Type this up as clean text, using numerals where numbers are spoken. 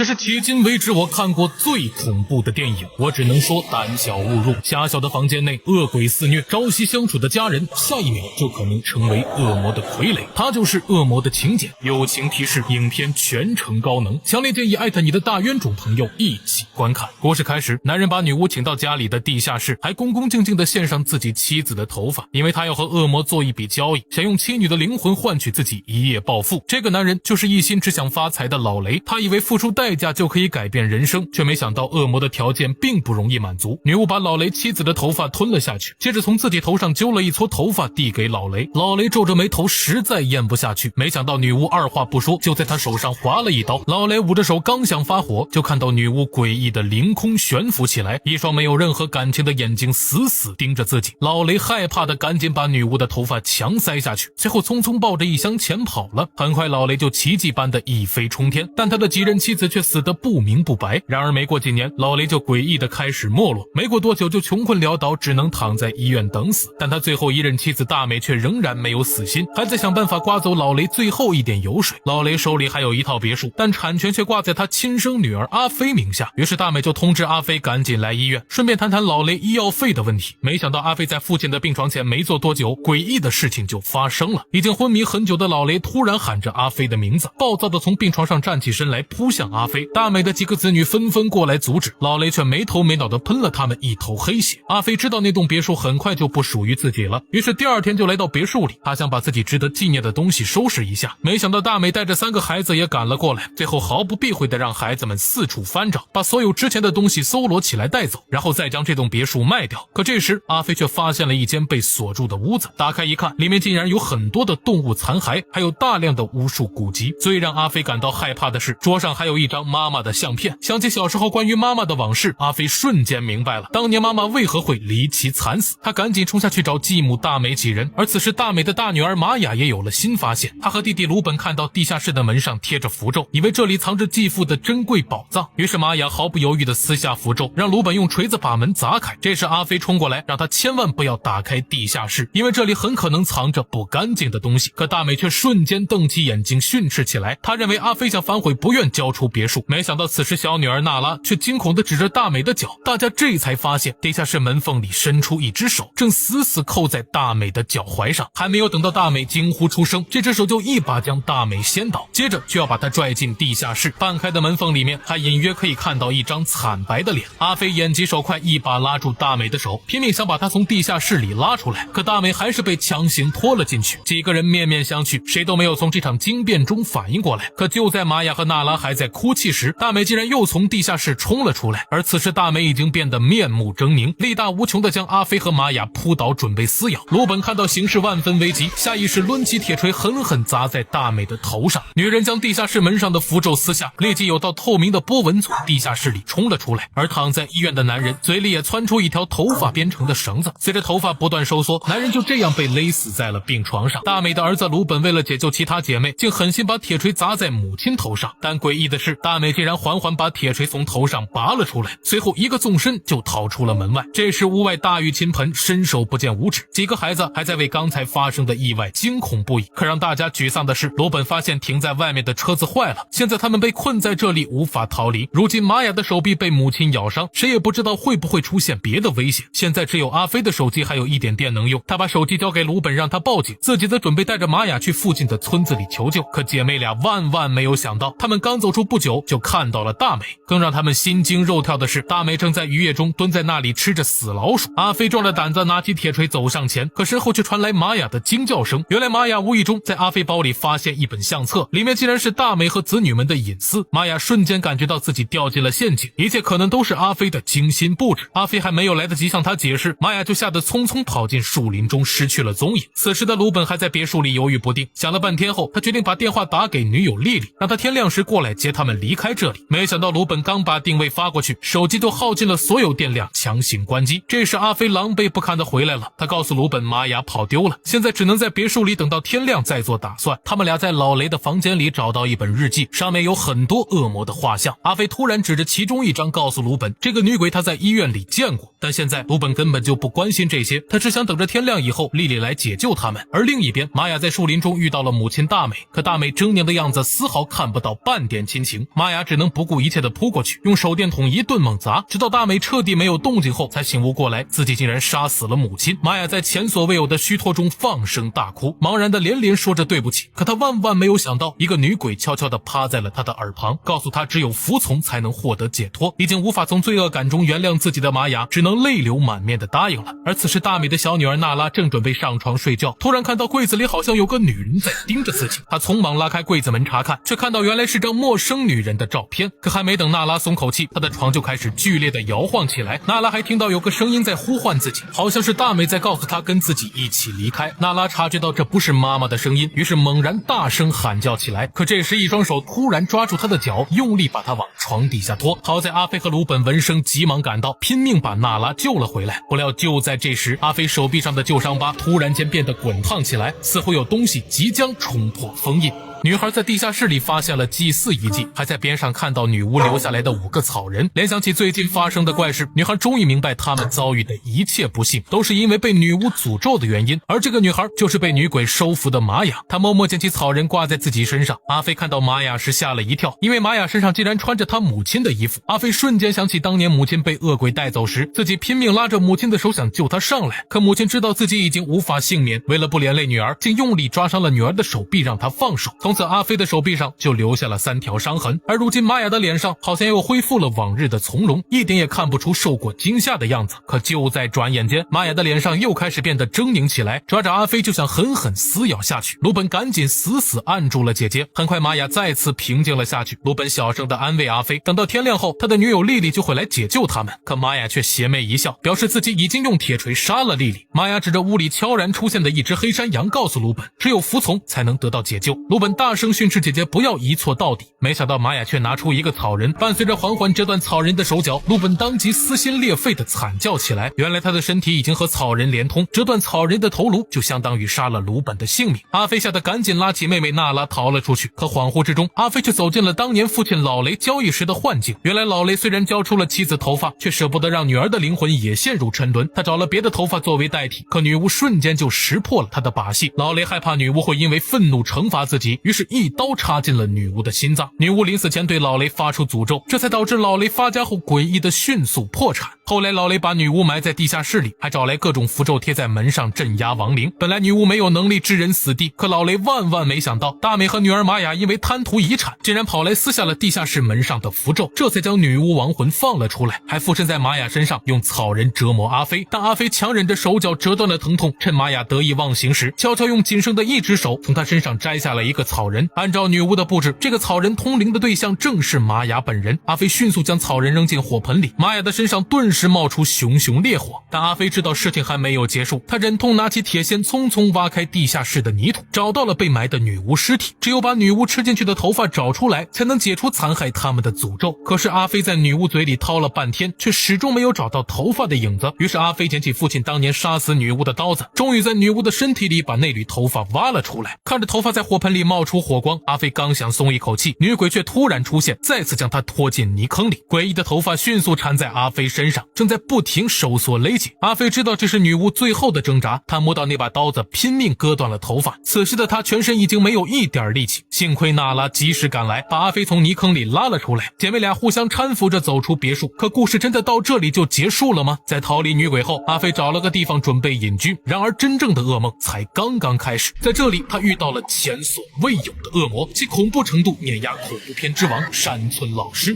这是迄今为止我看过最恐怖的电影，我只能说胆小勿入。狭小的房间内，恶鬼肆虐，朝夕相处的家人，下一秒就可能成为恶魔的傀儡。他就是恶魔的请柬。友情提示：影片全程高能，强烈建议艾特你的大冤种朋友一起观看。故事开始，男人把女巫请到家里的地下室，还恭恭敬敬地献上自己妻子的头发，因为他要和恶魔做一笔交易，想用妻女的灵魂换取自己一夜暴富。这个男人就是一心只想发财的老雷，他以为付出代价就可以改变人生，却没想到恶魔的条件并不容易满足。女巫把老雷妻子的头发吞了下去，接着从自己头上揪了一撮头发递给老雷。老雷皱着眉头，实在咽不下去，没想到女巫二话不说就在他手上划了一刀。老雷捂着手刚想发火，就看到女巫诡异的凌空悬浮起来，一双没有任何感情的眼睛死死盯着自己。老雷害怕的赶紧把女巫的头发强塞下去，随后匆匆抱着一箱钱跑了。很快老雷就奇迹般的一飞冲天，但他的几任妻子却死得不明不白。然而没过几年，老雷就诡异的开始没落，没过多久就穷困潦倒，只能躺在医院等死。但他最后一任妻子大美却仍然没有死心，还在想办法刮走老雷最后一点油水。老雷手里还有一套别墅，但产权却挂在他亲生女儿阿飞名下，于是大美就通知阿飞赶紧来医院，顺便谈谈老雷医药费的问题。没想到阿飞在父亲的病床前没坐多久，诡异的事情就发生了。已经昏迷很久的老雷突然喊着阿飞的名字，暴躁地从病床上站起身来扑向阿飞。大美的几个子女纷纷过来阻止，老雷却没头没脑地喷了他们一头黑血。阿飞知道那栋别墅很快就不属于自己了，于是第二天就来到别墅里，他想把自己值得纪念的东西收拾一下。没想到大美带着3个孩子也赶了过来，最后毫不避讳地让孩子们四处翻找，把所有值钱的东西搜罗起来带走，然后再将这栋别墅卖掉。可这时阿飞却发现了一间被锁住的屋子，打开一看，里面竟然有很多的动物残骸，还有大量的巫术古籍。最让阿飞感到害怕的是，桌上还有一张妈妈的相片。想起小时候关于妈妈的往事，阿飞瞬间明白了当年妈妈为何会离奇惨死。他赶紧冲下去找继母大美几人，而此时大美的大女儿玛雅也有了新发现。她和弟弟鲁本看到地下室的门上贴着符咒，以为这里藏着继父的珍贵宝藏，于是玛雅毫不犹豫地撕下符咒，让鲁本用锤子把门砸开。这时阿飞冲过来，让他千万不要打开地下室，因为这里很可能藏着不干净的东西。可大美却瞬间瞪起眼睛训斥起来，他认为阿飞想反悔，不愿交出别墅。没想到此时小女儿娜拉却惊恐地指着大美的脚，大家这才发现地下室门缝里伸出一只手，正死死扣在大美的脚踝上。还没有等到大美惊呼出声，这只手就一把将大美掀倒，接着就要把她拽进地下室。半开的门缝里面还隐约可以看到一张惨白的脸。阿飞眼疾手快，一把拉住大美的手，拼命想把她从地下室里拉出来，可大美还是被强行拖了进去。几个人面面相觑，谁都没有从这场惊变中反应过来。可就在玛雅和娜拉还在哭泣时，大美竟然又从地下室冲了出来。而此时大美已经变得面目狰狞，力大无穷地将阿飞和玛雅扑倒，准备撕咬。鲁本看到形势万分危急，下意识抡起铁锤狠狠砸在大美的头上。女人将地下室门上的符咒撕下，立即有道透明的波纹从地下室里冲了出来。而躺在医院的男人嘴里也窜出一条头发编成的绳子，随着头发不断收缩，男人就这样被勒死在了病床上。大美的儿子鲁本为了解救其他姐妹，竟狠心把铁锤砸在母亲头上，但诡异的是，大美竟然缓缓把铁锤从头上拔了出来，随后一个纵身就逃出了门外。这时屋外大雨倾盆，伸手不见五指，几个孩子还在为刚才发生的意外惊恐不已。可让大家沮丧的是，鲁本发现停在外面的车子坏了，现在他们被困在这里无法逃离。如今玛雅的手臂被母亲咬伤，谁也不知道会不会出现别的危险。现在只有阿飞的手机还有一点电能用，他把手机交给鲁本让他报警，自己则准备带着玛雅去附近的村子里求救。可姐妹俩万万没有想到，他们刚走出不久就看到了大美。更让他们心惊肉跳的是，大美正在雨夜中蹲在那里吃着死老鼠。阿飞壮着胆子拿起铁锤走上前，可身后却传来玛雅的惊叫声。原来玛雅无意中在阿飞包里发现一本相册，里面竟然是大美和子女们的隐私。玛雅瞬间感觉到自己掉进了陷阱，一切可能都是阿飞的精心布置。阿飞还没有来得及向他解释，玛雅就吓得匆匆跑进树林中失去了踪影。此时的鲁本还在别墅里犹豫不定，想了半天后，他决定把电话打给女友丽丽，让她天亮时过来接他们离开这里。没想到鲁本刚把定位发过去，手机就耗尽了所有电量，强行关机。这时阿飞狼狈不堪地回来了，他告诉鲁本玛雅跑丢了，现在只能在别墅里等到天亮再做打算。他们俩在老雷的房间里找到一本日记，上面有很多恶魔的画像。阿飞突然指着其中一张告诉鲁本，这个女鬼他在医院里见过。但现在鲁本根本就不关心这些，他只想等着天亮以后丽丽来解救他们。而另一边，玛雅在树林中遇到了母亲大美，可大美狰狞的样子丝毫看不到半点亲情。玛雅只能不顾一切的扑过去，用手电筒一顿猛砸，直到大美彻底没有动静后才醒悟过来，自己竟然杀死了母亲。玛雅在前所未有的虚脱中放声大哭，茫然的连连说着对不起。可他万万没有想到，一个女鬼悄悄地趴在了他的耳旁，告诉他只有服从才能获得解脱。已经无法从罪恶感中原谅自己的玛雅，只能泪流满面的答应了。而此时大美的小女儿娜拉正准备上床睡觉，突然看到柜子里好像有个女人在盯着自己。她匆忙拉开柜子门查看，却看到原来是张陌生女人的照片。可还没等娜拉松口气，她的床就开始剧烈的摇晃起来。娜拉还听到有个声音在呼唤自己，好像是大美在告诉她跟自己一起离开。娜拉察觉到这不是妈妈的声音，于是猛然大声喊叫起来。可这时一双手突然抓住她的脚，用力把她往床底下拖。好在阿飞和鲁本闻声急忙赶到，拼命把娜拉救了回来。不料就在这时，阿飞手臂上的旧伤疤突然间变得滚烫起来，似乎有东西即将冲破封印。女孩在地下室里发现了祭祀遗迹，还在边上看到女巫留下来的5个草人。联想起最近发生的怪事，女孩终于明白他们遭遇的一切不幸都是因为被女巫诅咒的原因，而这个女孩就是被女鬼收服的玛雅。她默默捡起草人挂在自己身上。阿飞看到玛雅时吓了一跳，因为玛雅身上竟然穿着她母亲的衣服。阿飞瞬间想起当年母亲被恶鬼带走时，自己拼命拉着母亲的手想救她上来，可母亲知道自己已经无法幸免，为了不连累女儿，竟用力抓伤了女儿的手臂，让她放手。从此阿飞的手臂上就留下了3条伤痕，而如今玛雅的脸上好像又恢复了往日的从容，一点也看不出受过惊吓的样子。可就在转眼间，玛雅的脸上又开始变得狰狞起来，抓着阿飞就想狠狠撕咬下去。鲁本赶紧死死按住了姐姐。很快玛雅再次平静了下去，鲁本小声地安慰阿飞，等到天亮后他的女友莉莉就会来解救他们。可玛雅却邪魅一笑，表示自己已经用铁锤杀了莉莉。玛雅指着屋里悄然出现的一只黑山羊告诉鲁本，只有服从才能得到解救。鲁本大声训斥姐姐不要一错到底，没想到玛雅却拿出一个草人，伴随着缓缓折断草人的手脚，鲁本当即撕心裂肺的惨叫起来。原来他的身体已经和草人连通，折断草人的头颅就相当于杀了鲁本的性命。阿飞吓得赶紧拉起妹妹娜拉逃了出去，可恍惚之中，阿飞却走进了当年父亲老雷交易时的幻境。原来老雷虽然交出了妻子头发，却舍不得让女儿的灵魂也陷入沉沦，他找了别的头发作为代替，可女巫瞬间就识破了他的把戏。老雷害怕女巫会因为愤怒惩罚自己，于是一刀插进了女巫的心脏。女巫临死前对老雷发出诅咒，这才导致老雷发家后诡异的迅速破产。后来老雷把女巫埋在地下室里，还找来各种符咒贴在门上镇压亡灵。本来女巫没有能力置人死地，可老雷万万没想到，大美和女儿玛雅因为贪图遗产，竟然跑来撕下了地下室门上的符咒，这才将女巫亡魂放了出来，还附身在玛雅身上，用草人折磨阿飞。但阿飞强忍着手脚折断的疼痛，趁玛雅得意忘形时，悄悄用仅剩的一只手从她身上摘下了一个草人。按照女巫的布置，这个草人通灵的对象正是玛雅本人。阿飞迅速将草人扔进火盆里，玛雅的身上顿时冒出熊熊烈火。但阿飞知道事情还没有结束，他忍痛拿起铁锨，匆匆挖开地下室的泥土，找到了被埋的女巫尸体。只有把女巫吃进去的头发找出来，才能解除残害他们的诅咒。可是阿飞在女巫嘴里掏了半天，却始终没有找到头发的影子。于是阿飞捡起父亲当年杀死女巫的刀子，终于在女巫的身体里把那缕头发挖了出来。看着头发在火盆里冒出火光，阿飞刚想松一口气，女鬼却突然出现，再次将他拖进泥坑里。诡异的头发迅速缠在阿飞身上，正在不停收缩勒紧。阿飞知道这是女巫最后的挣扎，他摸到那把刀子，拼命割断了头发。此时的他全身已经没有一点力气，幸亏娜拉及时赶来，把阿飞从泥坑里拉了出来。姐妹俩互相搀扶着走出别墅。可故事真的到这里就结束了吗？在逃离女鬼后，阿飞找了个地方准备隐居，然而真正的噩梦才刚刚开始。在这里他遇到了前所未有的恶魔，其恐怖程度碾压恐怖片之王山村老师。